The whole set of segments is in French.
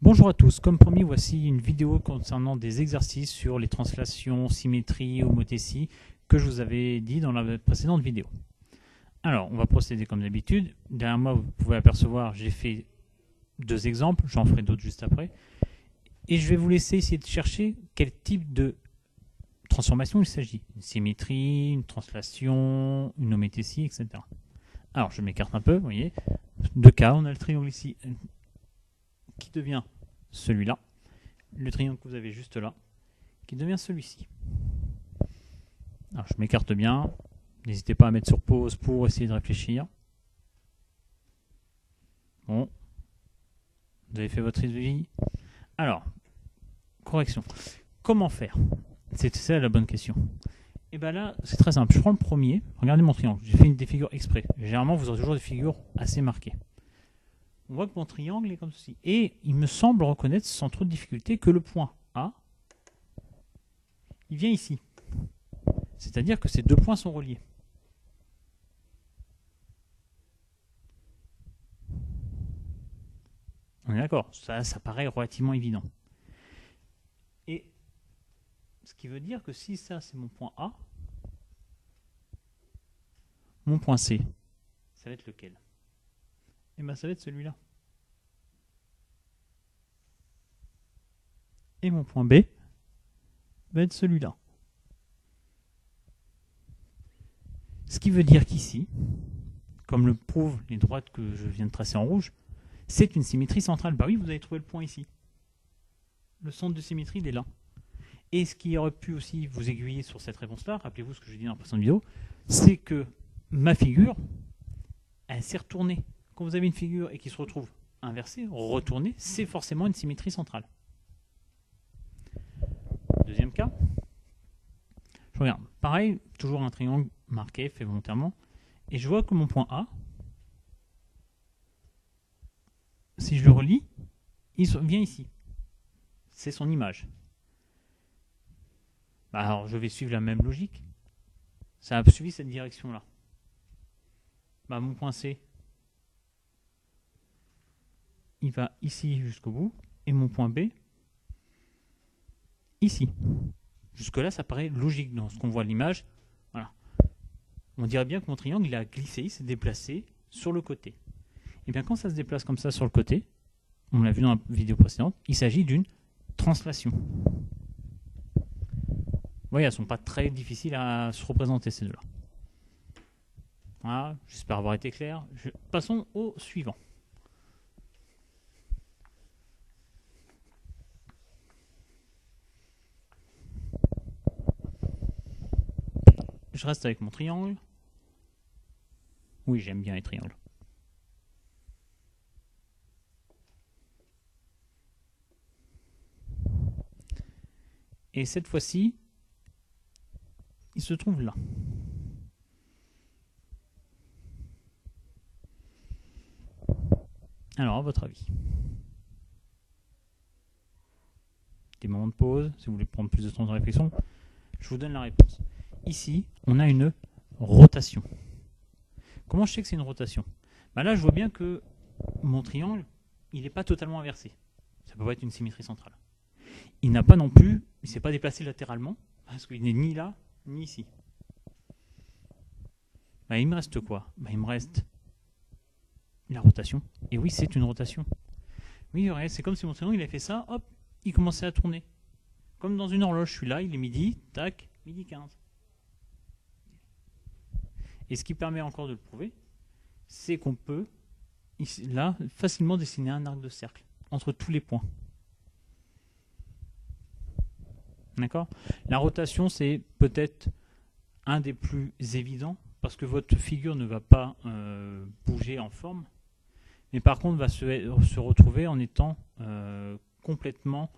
Bonjour à tous, comme promis, voici une vidéo concernant des exercices sur les translations, symétrie, homothétie que je vous avais dit dans la précédente vidéo. Alors, on va procéder comme d'habitude. Derrière moi, vous pouvez apercevoir, j'ai fait deux exemples, j'en ferai d'autres juste après. Et je vais vous laisser essayer de chercher quel type de transformation il s'agit. Une symétrie, une translation, une homothétie, etc. Alors, je m'écarte un peu, vous voyez. Deux cas, on a le triangle ici qui devient celui-là, le triangle que vous avez juste là, qui devient celui-ci. Alors je m'écarte bien, n'hésitez pas à mettre sur pause pour essayer de réfléchir. Bon, vous avez fait votre vie. Alors, correction. Comment faire? C'est ça la bonne question. Et bien là, c'est très simple. Je prends le premier, regardez mon triangle, j'ai fait des figures exprès. Généralement, vous aurez toujours des figures assez marquées. On voit que mon triangle est comme ceci. Et il me semble reconnaître sans trop de difficulté que le point A, il vient ici. C'est-à-dire que ces deux points sont reliés. On est d'accord, ça paraît relativement évident. Et ce qui veut dire que si ça c'est mon point A, mon point C, ça va être lequel? Et bien ça va être celui-là. Et mon point B va être celui-là. Ce qui veut dire qu'ici, comme le prouvent les droites que je viens de tracer en rouge, c'est une symétrie centrale. Bah oui, vous avez trouvé le point ici. Le centre de symétrie, il est là. Et ce qui aurait pu aussi vous aiguiller sur cette réponse-là, rappelez-vous ce que j'ai dit dans la précédente vidéo, c'est que ma figure, elle s'est retournée. Quand vous avez une figure et qui se retrouve inversée, retournée, c'est forcément une symétrie centrale. Deuxième cas, je regarde. Pareil, toujours un triangle marqué, fait volontairement, et je vois que mon point A, si je le relis, il vient ici. C'est son image. Alors, je vais suivre la même logique. Ça a suivi cette direction-là. Mon point C, il va ici jusqu'au bout, et mon point B, ici. Jusque-là, ça paraît logique dans ce qu'on voit à l'image. Voilà. On dirait bien que mon triangle, il a glissé, il s'est déplacé sur le côté. Et bien, quand ça se déplace comme ça sur le côté, on l'a vu dans la vidéo précédente, il s'agit d'une translation. Vous voyez, elles ne sont pas très difficiles à se représenter, ces deux-là. Voilà, j'espère avoir été clair. Passons au suivant. Je reste avec mon triangle. Oui, j'aime bien les triangles. Et cette fois-ci, il se trouve là. Alors, à votre avis? Des moments de pause, si vous voulez prendre plus de temps de réflexion, je vous donne la réponse. Ici, on a une rotation. Comment je sais que c'est une rotation? Là, je vois bien que mon triangle, il n'est pas totalement inversé. Ça peut pas être une symétrie centrale. Il n'a pas non plus, il ne s'est pas déplacé latéralement, parce qu'il n'est ni là, ni ici. Il me reste quoi? Il me reste la rotation. Et oui, c'est une rotation. Oui, c'est comme si mon triangle il avait fait ça, hop, il commençait à tourner. Comme dans une horloge, je suis là, il est midi, tac, midi 15. Et ce qui permet encore de le prouver, c'est qu'on peut, là, facilement dessiner un arc de cercle entre tous les points. D'accord? La rotation, c'est peut-être un des plus évidents, parce que votre figure ne va pas bouger en forme, mais par contre va se retrouver en étant complètement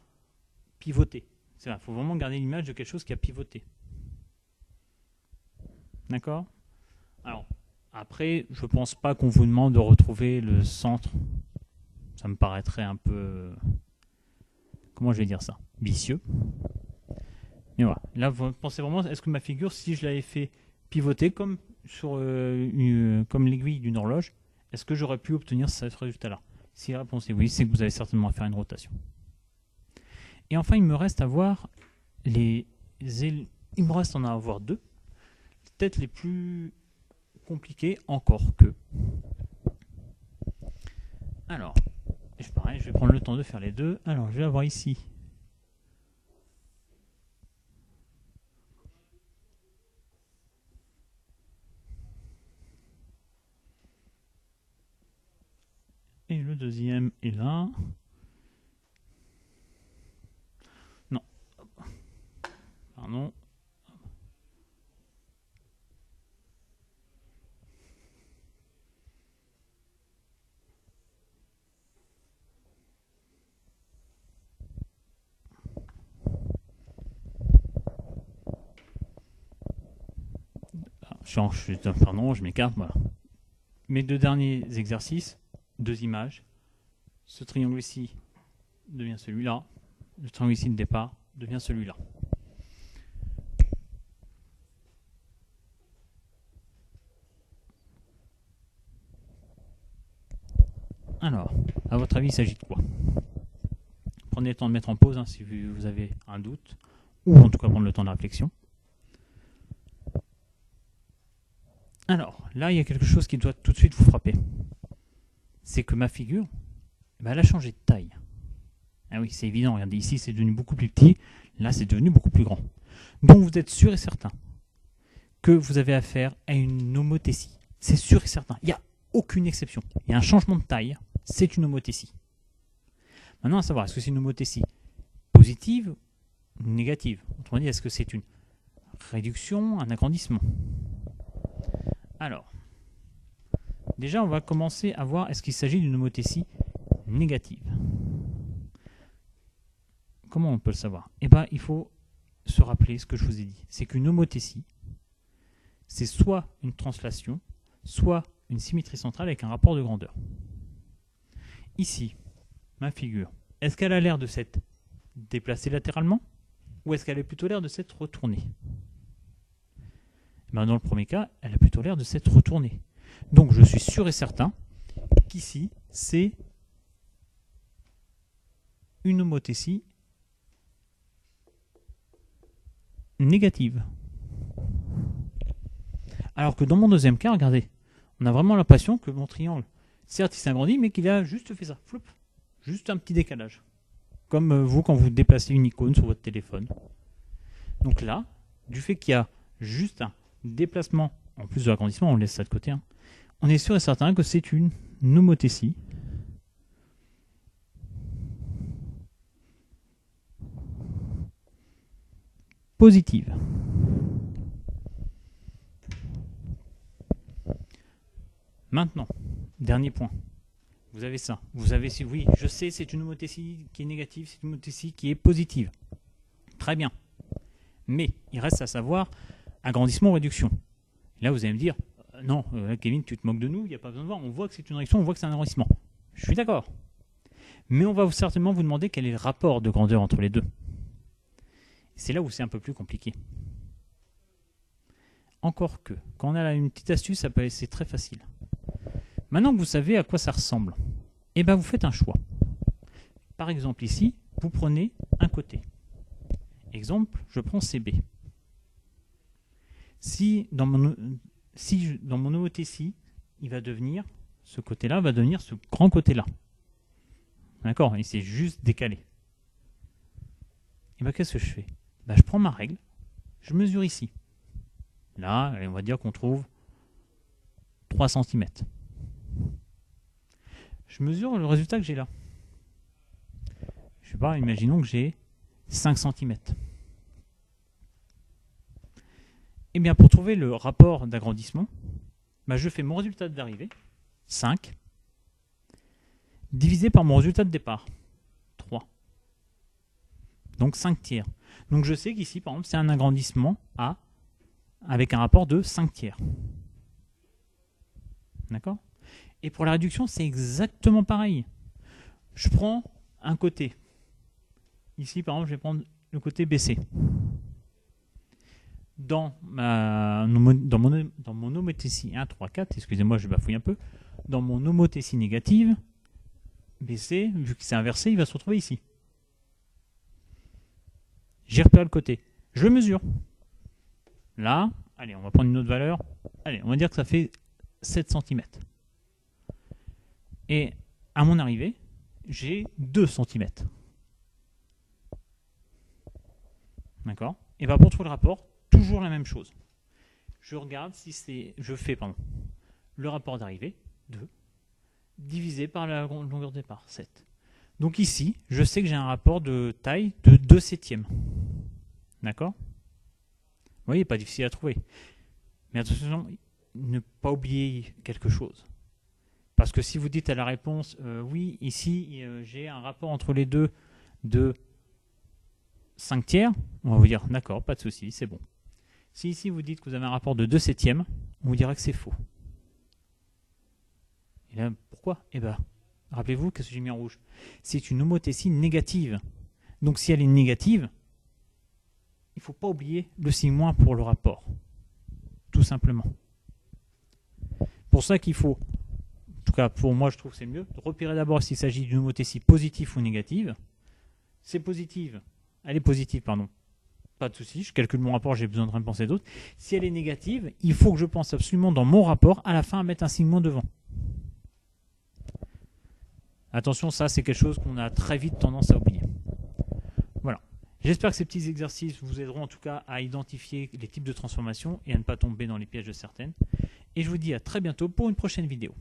pivoté. Il faut vraiment garder l'image de quelque chose qui a pivoté. D'accord? Alors, après, je ne pense pas qu'on vous demande de retrouver le centre. Ça me paraîtrait un peu... comment je vais dire ça? Vicieux. Mais voilà. Là, vous pensez vraiment, est-ce que ma figure, si je l'avais fait pivoter comme l'aiguille d'une horloge, est-ce que j'aurais pu obtenir ce résultat-là? Si la réponse est oui, c'est que vous avez certainement à faire une rotation. Et enfin, il me reste à voir il me reste en à avoir deux, peut-être les plus compliqués encore que. Alors, pareil, je vais prendre le temps de faire les deux. Alors, je vais avoir ici. Et le deuxième est là. Non. Pardon. Pardon, je m'écarte. Voilà. Mes deux derniers exercices, deux images. Ce triangle ici devient celui-là. Le triangle ici de départ devient celui-là. Alors, à votre avis, il s'agit de quoi? Prenez le temps de mettre en pause si vous avez un doute, ou en tout cas prendre le temps de réflexion. Alors, là, il y a quelque chose qui doit tout de suite vous frapper. C'est que ma figure, elle a changé de taille. Ah oui, c'est évident, regardez, ici c'est devenu beaucoup plus petit, là c'est devenu beaucoup plus grand. Donc vous êtes sûr et certain que vous avez affaire à une homothétie. C'est sûr et certain, il n'y a aucune exception. Il y a un changement de taille, c'est une homothétie. Maintenant, à savoir, est-ce que c'est une homothétie positive ou négative? Autrement dit, est-ce que c'est une réduction, un agrandissement? Alors, déjà, on va commencer à voir est-ce qu'il s'agit d'une homothétie négative. Comment on peut le savoir? Eh bien, il faut se rappeler ce que je vous ai dit. C'est qu'une homothétie, c'est soit une translation, soit une symétrie centrale avec un rapport de grandeur. Ici, ma figure, est-ce qu'elle a l'air de s'être déplacée latéralement ou est-ce qu'elle a plutôt l'air de s'être retournée? Ben, dans le premier cas, elle a plutôt l'air de s'être retournée. Donc je suis sûr et certain qu'ici, c'est une homothétie négative. Alors que dans mon deuxième cas, regardez, on a vraiment l'impression que mon triangle, certes il s'agrandit, mais qu'il a juste fait ça, flop, juste un petit décalage. Comme vous quand vous déplacez une icône sur votre téléphone. Donc là, du fait qu'il y a juste un déplacement, en plus de l'agrandissement, on laisse ça de côté, on est sûr et certain que c'est une homothétie positive. Maintenant, dernier point. Vous avez ça. Vous avez, oui, je sais, c'est une homothétie qui est négative, c'est une homothétie qui est positive. Très bien. Mais il reste à savoir agrandissement ou réduction. Là, vous allez me dire, non, Kevin, tu te moques de nous, il n'y a pas besoin de voir. On voit que c'est une réduction, on voit que c'est un agrandissement. Je suis d'accord. Mais on va certainement vous demander quel est le rapport de grandeur entre les deux. C'est là où c'est un peu plus compliqué. Encore que, quand on a une petite astuce, c'est très facile. Maintenant que vous savez à quoi ça ressemble, eh ben vous faites un choix. Par exemple ici, vous prenez un côté. Exemple, je prends CB. Si dans mon homothétie, il va devenir, ce côté-là va devenir ce grand côté-là. D'accord? Et c'est juste décalé. Et bien qu'est-ce que je fais? Ben, je prends ma règle, je mesure ici. Là, on va dire qu'on trouve 3 cm. Je mesure le résultat que j'ai là. Je sais pas, imaginons que j'ai 5 cm. Eh bien, pour trouver le rapport d'agrandissement, ben, je fais mon résultat d'arrivée, 5, divisé par mon résultat de départ, 3. Donc 5 tiers. Donc je sais qu'ici, par exemple, c'est un agrandissement avec un rapport de 5 tiers. D'accord? Et pour la réduction, c'est exactement pareil. Je prends un côté. Ici, par exemple, je vais prendre le côté BC. Dans mon homothétie 1, 3, 4, excusez-moi, je bafouille un peu. Dans mon homothétie négative, BC, vu que c'est inversé, il va se retrouver ici. J'ai repéré le côté. Je le mesure. Là, allez, on va prendre une autre valeur. Allez, on va dire que ça fait 7 cm. Et à mon arrivée, j'ai 2 cm. D'accord? Et bien pour trouver le rapport, toujours la même chose. Je regarde si c'est. Je fais, le rapport d'arrivée, 2, divisé par la longueur de départ, 7. Donc ici, je sais que j'ai un rapport de taille de 2 septièmes. D'accord? Vous voyez, pas difficile à trouver. Mais attention, ne pas oublier quelque chose. Parce que si vous dites à la réponse, oui, ici, j'ai un rapport entre les deux de 5 tiers, on va vous dire, d'accord, pas de souci, c'est bon. Si ici vous dites que vous avez un rapport de 2 septièmes, on vous dira que c'est faux. Et là, pourquoi? Eh bien, rappelez-vous, qu'est-ce que j'ai mis en rouge? C'est une homothétie négative. Donc si elle est négative, il ne faut pas oublier le signe moins pour le rapport. Tout simplement. Pour ça qu'il faut, en tout cas pour moi je trouve que c'est mieux, de repérer d'abord s'il s'agit d'une homothétie positive ou négative. C'est positive, elle est positive, pardon. Pas de souci, je calcule mon rapport, j'ai besoin de rien penser d'autre. Si elle est négative, il faut que je pense absolument dans mon rapport à la fin à mettre un signe moins devant. Attention, ça c'est quelque chose qu'on a très vite tendance à oublier. Voilà. J'espère que ces petits exercices vous aideront en tout cas à identifier les types de transformations et à ne pas tomber dans les pièges de certaines. Et je vous dis à très bientôt pour une prochaine vidéo.